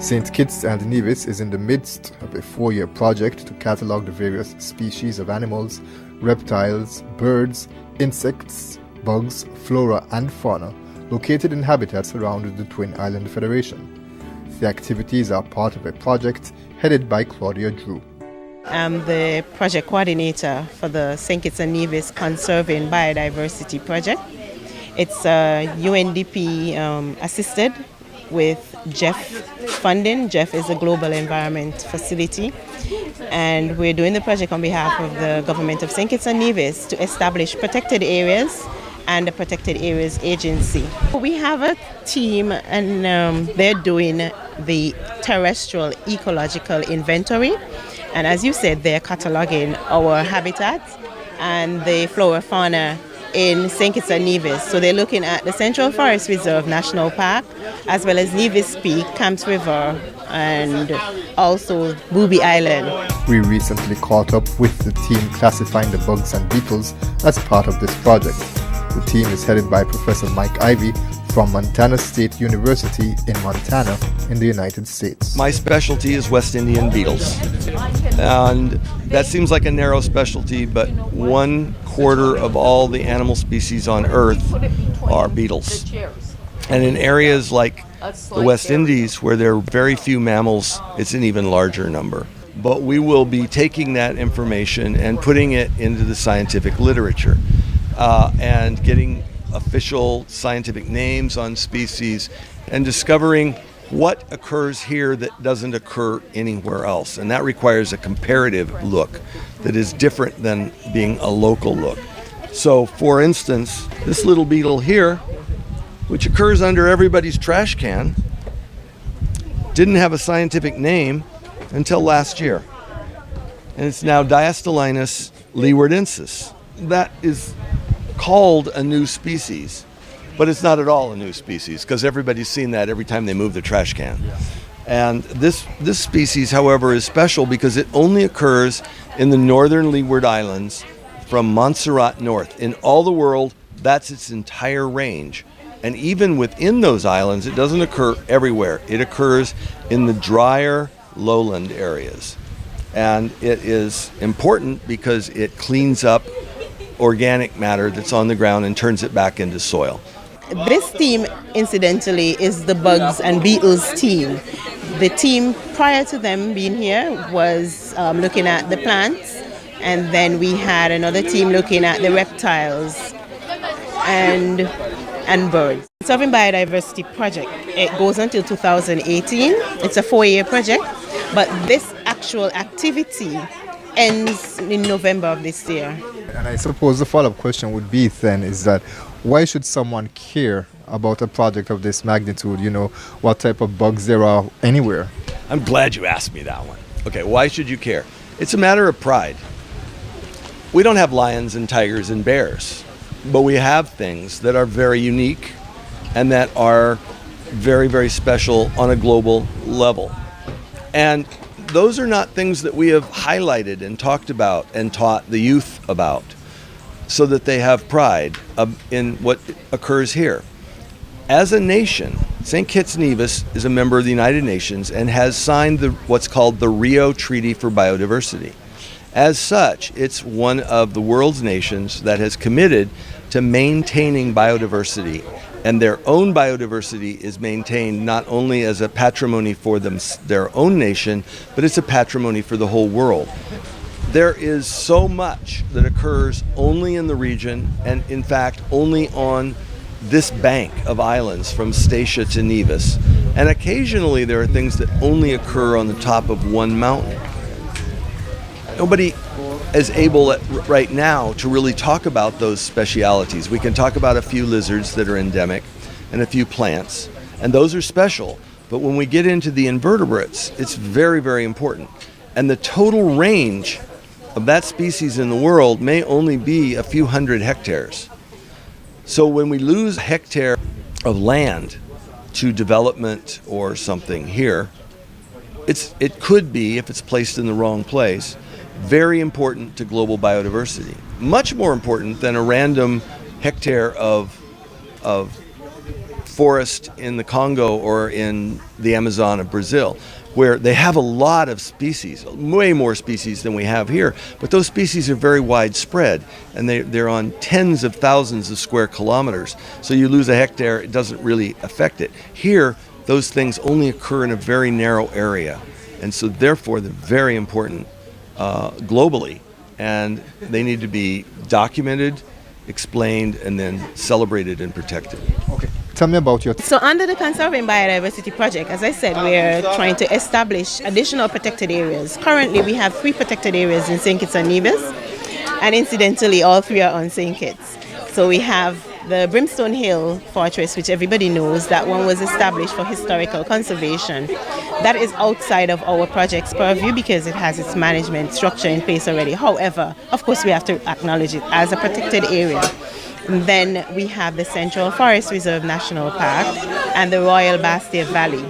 St. Kitts and Nevis is in the midst of a 4-year project to catalogue the various species of animals, reptiles, birds, insects, bugs, flora and fauna located in habitats around the Twin Island Federation. The activities are part of a project headed by Claudia Drew. I'm the project coordinator for the St. Kitts and Nevis Conserving Biodiversity project. It's UNDP assisted with GEF funding. GEF is a global environment facility, and we're doing the project on behalf of the government of St. Kitts and Nevis to establish protected areas and the Protected Areas Agency. We have a team, and they're doing the terrestrial ecological inventory, and as you said, they're cataloging our habitats and the flora fauna in St. Kitts and Nevis. So they're looking at the Central Forest Reserve National Park, as well as Nevis Peak, Camps River, and also Booby Island. We recently caught up with the team classifying the bugs and beetles as part of this project. The team is headed by Professor Mike Ivey from Montana State University in Montana in the United States. My specialty is West Indian beetles. And that seems like a narrow specialty, but 1/4 of all the animal species on Earth are beetles. And in areas like the West Indies, where there are very few mammals, it's an even larger number. But we will be taking that information and putting it into the scientific literature and getting official scientific names on species and discovering what occurs here that doesn't occur anywhere else. And that requires a comparative look that is different than being a local look. So, for instance, this little beetle here, which occurs under everybody's trash can, didn't have a scientific name until last year. And it's now Diastylinus leewardensis. That is called a new species, but it's not at all a new species because everybody's seen that every time they move the trash can. And this species, however, is special because it only occurs in the northern Leeward Islands from Montserrat north. In all the world, that's its entire range. And even within those islands, it doesn't occur everywhere. It occurs in the drier lowland areas. And it is important because it cleans up organic matter that's on the ground and turns it back into soil. This team, incidentally, is the bugs and beetles team. The team prior to them being here was looking at the plants, and then we had another team looking at the reptiles and birds. Conserving Biodiversity project, it goes until 2018. It's a 4-year project, but this actual activity ends in November of this year. And I suppose the follow-up question would be then is that why should someone care about a project of this magnitude? You know, what type of bugs there are anywhere? I'm glad you asked me that one. Okay, why should you care? It's a matter of pride. We don't have lions and tigers and bears, but we have things that are very unique and that are very, very special on a global level. And those are not things that we have highlighted and talked about and taught the youth about so that they have pride in what occurs here. As a nation, St. Kitts Nevis is a member of the United Nations and has signed what's called the Rio Treaty for Biodiversity. As such, it's one of the world's nations that has committed to maintaining biodiversity, and their own biodiversity is maintained not only as a patrimony for their own nation, but it's a patrimony for the whole world. There is so much that occurs only in the region, and in fact only on this bank of islands from Statia to Nevis. And occasionally there are things that only occur on the top of one mountain. Nobody is able right now to really talk about those specialities. We can talk about a few lizards that are endemic and a few plants, and those are special. But when we get into the invertebrates, it's very, very important. And the total range of that species in the world may only be a few hundred hectares. So when we lose a hectare of land to development or something here, it could be, if it's placed in the wrong place, very important to global biodiversity. Much more important than a random hectare of forest in the Congo or in the Amazon of Brazil, where they have a lot of species, way more species than we have here, but those species are very widespread, and they're on tens of thousands of square kilometers. So you lose a hectare, it doesn't really affect it. Here, those things only occur in a very narrow area, and so therefore they're very important globally, and they need to be documented, explained, and then celebrated and protected. Okay. Tell me about your... So under the Conserving Biodiversity project, as I said, we're trying to establish additional protected areas. Currently, we have 3 protected areas in St. Kitts and Nevis, and incidentally, all 3 are on St. Kitts. So we have the Brimstone Hill Fortress, which everybody knows, that one was established for historical conservation. That is outside of our project's purview because it has its management structure in place already. However, of course, we have to acknowledge it as a protected area. And then we have the Central Forest Reserve National Park and the Royal Bastille Valley.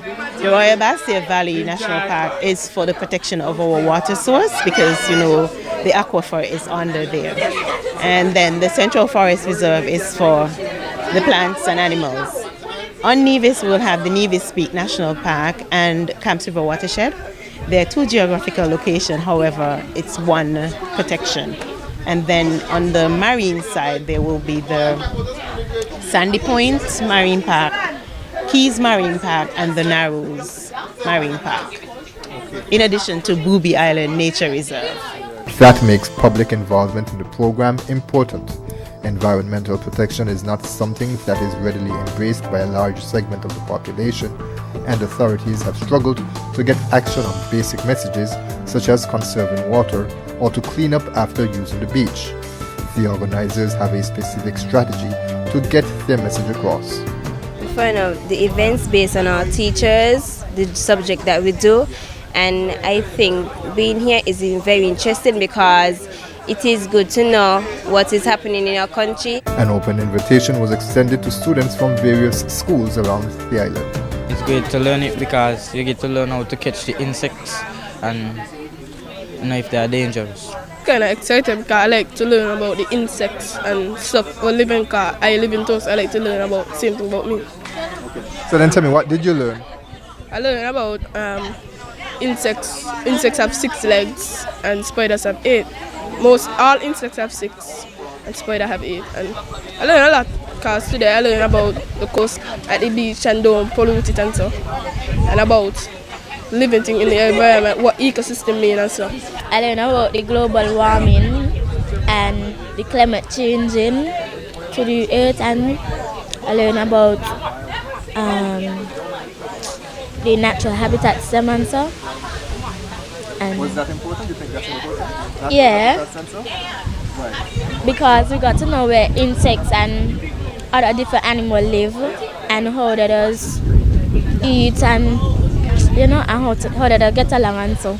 The Royal Bastille Valley National Park is for the protection of our water source because, the aquifer is under there. And then the Central Forest Reserve is for the plants and animals. On Nevis, we'll have the Nevis Peak National Park and Camps River Watershed. There are 2 geographical locations, however, it's 1 protection. And then on the marine side, there will be the Sandy Point Marine Park, Keys Marine Park, and the Narrows Marine Park, in addition to Booby Island Nature Reserve. That makes public involvement in the program important. Environmental protection is not something that is readily embraced by a large segment of the population, and authorities have struggled to get action on basic messages such as conserving water or to clean up after using the beach. The organizers have a specific strategy to get their message across. We find out the events based on our teachers, the subject that we do, and I think being here is very interesting because it is good to know what is happening in our country. An open invitation was extended to students from various schools around the island. It's good to learn it because you get to learn how to catch the insects and know if they are dangerous. Kind of excited because I like to learn about the insects and stuff. I live in Toast, I like to learn about the same thing about me. Okay. So then tell me, what did you learn? I learned about insects. Insects have 6 legs and spiders have 8. All insects have 6 and spiders have 8. And I learned a lot because today I learned about the coast at the beach and don't pollute it and so. And about living thing in the environment, what ecosystem mean and so. I learned about the global warming and the climate changing to the earth, and I learned about the natural habitats and so. And Was that important? Do you think that's important? Yeah. Why? Because we got to know where insects and other different animals live and how they does eat and and how they get along and so.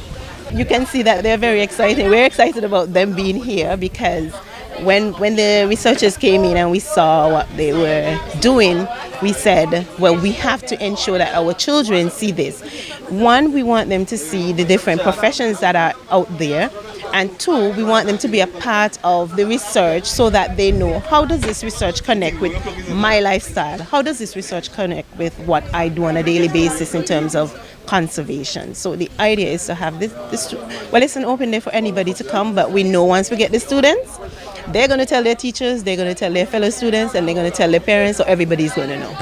You can see that they're very excited. We're excited about them being here because when the researchers came in and we saw what they were doing, we said, well, we have to ensure that our children see this. 1, we want them to see the different professions that are out there. And 2, we want them to be a part of the research so that they know, how does this research connect with my lifestyle? How does this research connect with what I do on a daily basis in terms of conservation? So the idea is to have this well, it's an open day for anybody to come, but we know once we get the students, they're going to tell their teachers, they're going to tell their fellow students, and they're going to tell their parents, so everybody's going to know.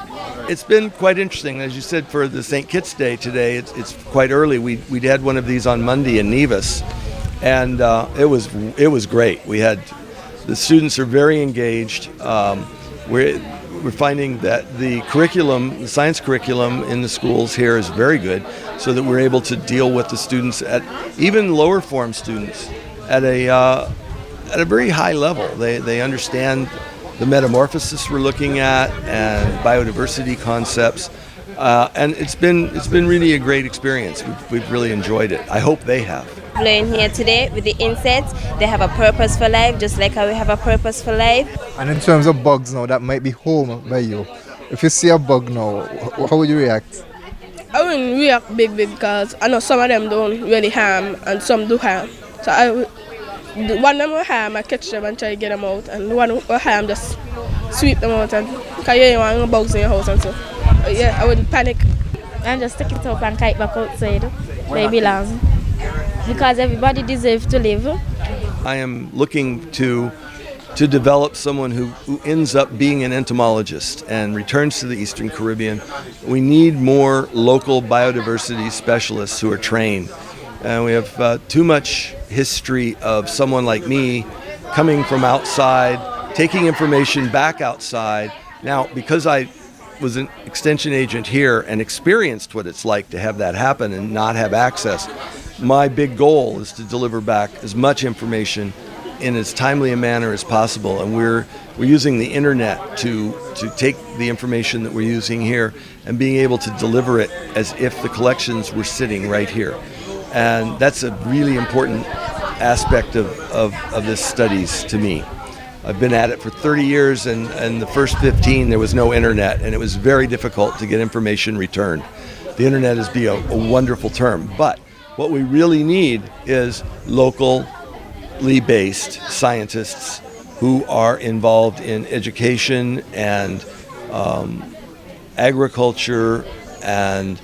It's been quite interesting. As you said, for the St. Kitts Day today, it's quite early. We had one of these on Monday in Nevis, and it was great. The students are very engaged. We're finding that the science curriculum in the schools here is very good, so that we're able to deal with the students at even lower form students at a very high level. They understand the metamorphosis we're looking at and biodiversity concepts And it's been really a great experience. We've really enjoyed it. I hope they have. Learn here today with the insects. They have a purpose for life, just like how we have a purpose for life. And in terms of bugs now, that might be home by you. If you see a bug now, how would you react? I wouldn't react big because I know some of them don't really harm and some do harm. So the one of them will harm, I catch them and try to get them out. And the one who will harm, just sweep them out. And because you don't want bugs in your house and so. Yeah, I wouldn't panic. And just stick it up and kite back outside where it belongs. Because everybody deserves to live. I am looking to develop someone who ends up being an entomologist and returns to the Eastern Caribbean. We need more local biodiversity specialists who are trained. And we have too much history of someone like me coming from outside, taking information back outside. Now, because I was an extension agent here and experienced what it's like to have that happen and not have access, my big goal is to deliver back as much information in as timely a manner as possible, and we're using the internet to take the information that we're using here and being able to deliver it as if the collections were sitting right here. And that's a really important aspect of this studies to me. I've been at it for 30 years, and the first 15 there was no internet, and it was very difficult to get information returned. The internet is a wonderful term, but what we really need is locally based scientists who are involved in education and agriculture and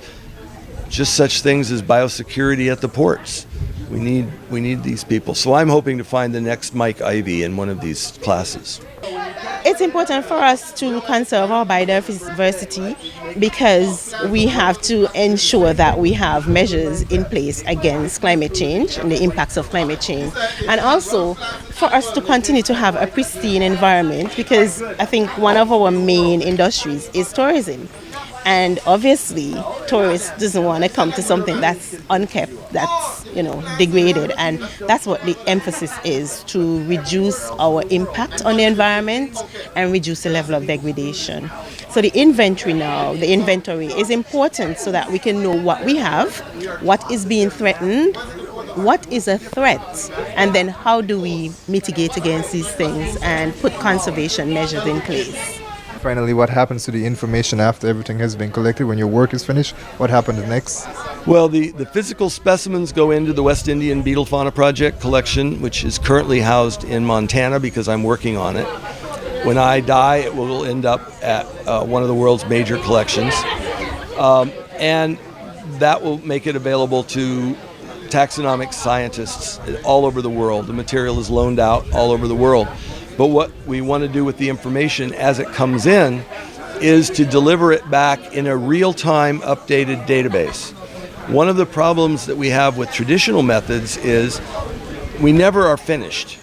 just such things as biosecurity at the ports. We need these people. So I'm hoping to find the next Mike Ivey in one of these classes. It's important for us to conserve our biodiversity because we have to ensure that we have measures in place against climate change and the impacts of climate change. And also for us to continue to have a pristine environment, because I think one of our main industries is tourism. And obviously, tourists doesn't want to come to something that's unkept, that's degraded, and that's what the emphasis is, to reduce our impact on the environment and reduce the level of degradation. So the inventory is important so that we can know what we have, what is being threatened, what is a threat, and then how do we mitigate against these things and put conservation measures in place. Finally, what happens to the information after everything has been collected? When your work is finished, what happens next? Well, the physical specimens go into the West Indian Beetle Fauna Project collection, which is currently housed in Montana because I'm working on it. When I die, it will end up at one of the world's major collections. And that will make it available to taxonomic scientists all over the world. The material is loaned out all over the world. But what we want to do with the information as it comes in is to deliver it back in a real-time updated database. One of the problems that we have with traditional methods is we never are finished.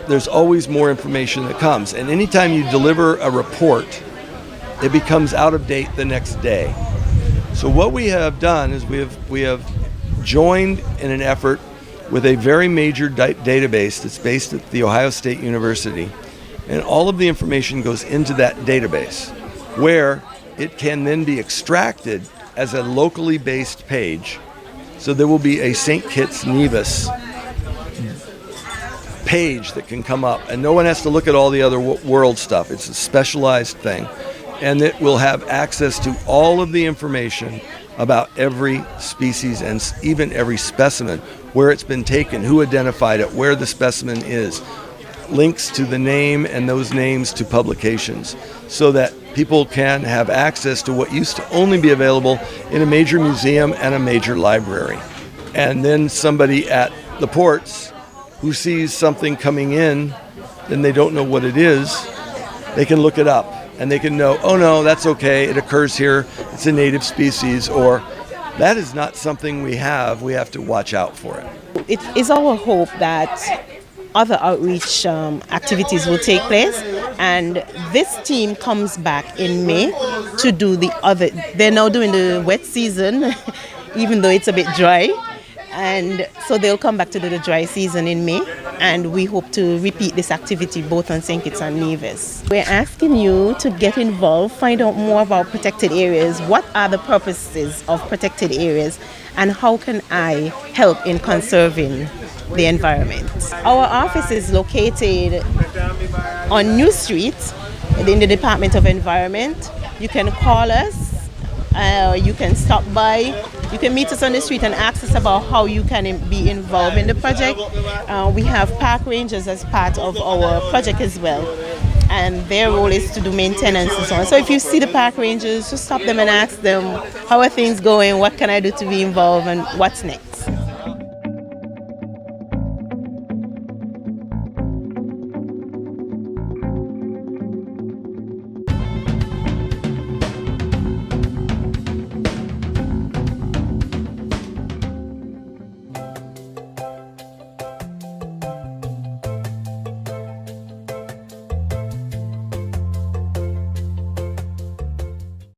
There's always more information that comes. And anytime you deliver a report, it becomes out of date the next day. So what we have done is we have joined in an effort with a very major database that's based at The Ohio State University. And all of the information goes into that database, where it can then be extracted as a locally based page. So there will be a St. Kitts Nevis page that can come up, and no one has to look at all the other world stuff. It's a specialized thing. And it will have access to all of the information about every species and even every specimen, where it's been taken, who identified it, where the specimen is, links to the name and those names to publications, so that people can have access to what used to only be available in a major museum and a major library. And then somebody at the ports who sees something coming in and they don't know what it is, they can look it up and they can know, oh no, that's okay, it occurs here, it's a native species, or that is not something we have to watch out for it. It is our hope that other outreach activities will take place, and this team comes back in May to do they're now doing the wet season, even though it's a bit dry, and so they'll come back to do the dry season in May. and we hope to repeat this activity both on St. Kitts and Nevis. We're asking you to get involved, find out more about protected areas, what are the purposes of protected areas, and how can I help in conserving the environment. Our office is located on New Street in the Department of Environment. You can call us, you can stop by, you can meet us on the street and ask us about how you can be involved in the project. We have park rangers as part of our project as well, and their role is to do maintenance and so on. So if you see the park rangers, just stop them and ask them, how are things going, what can I do to be involved, and what's next.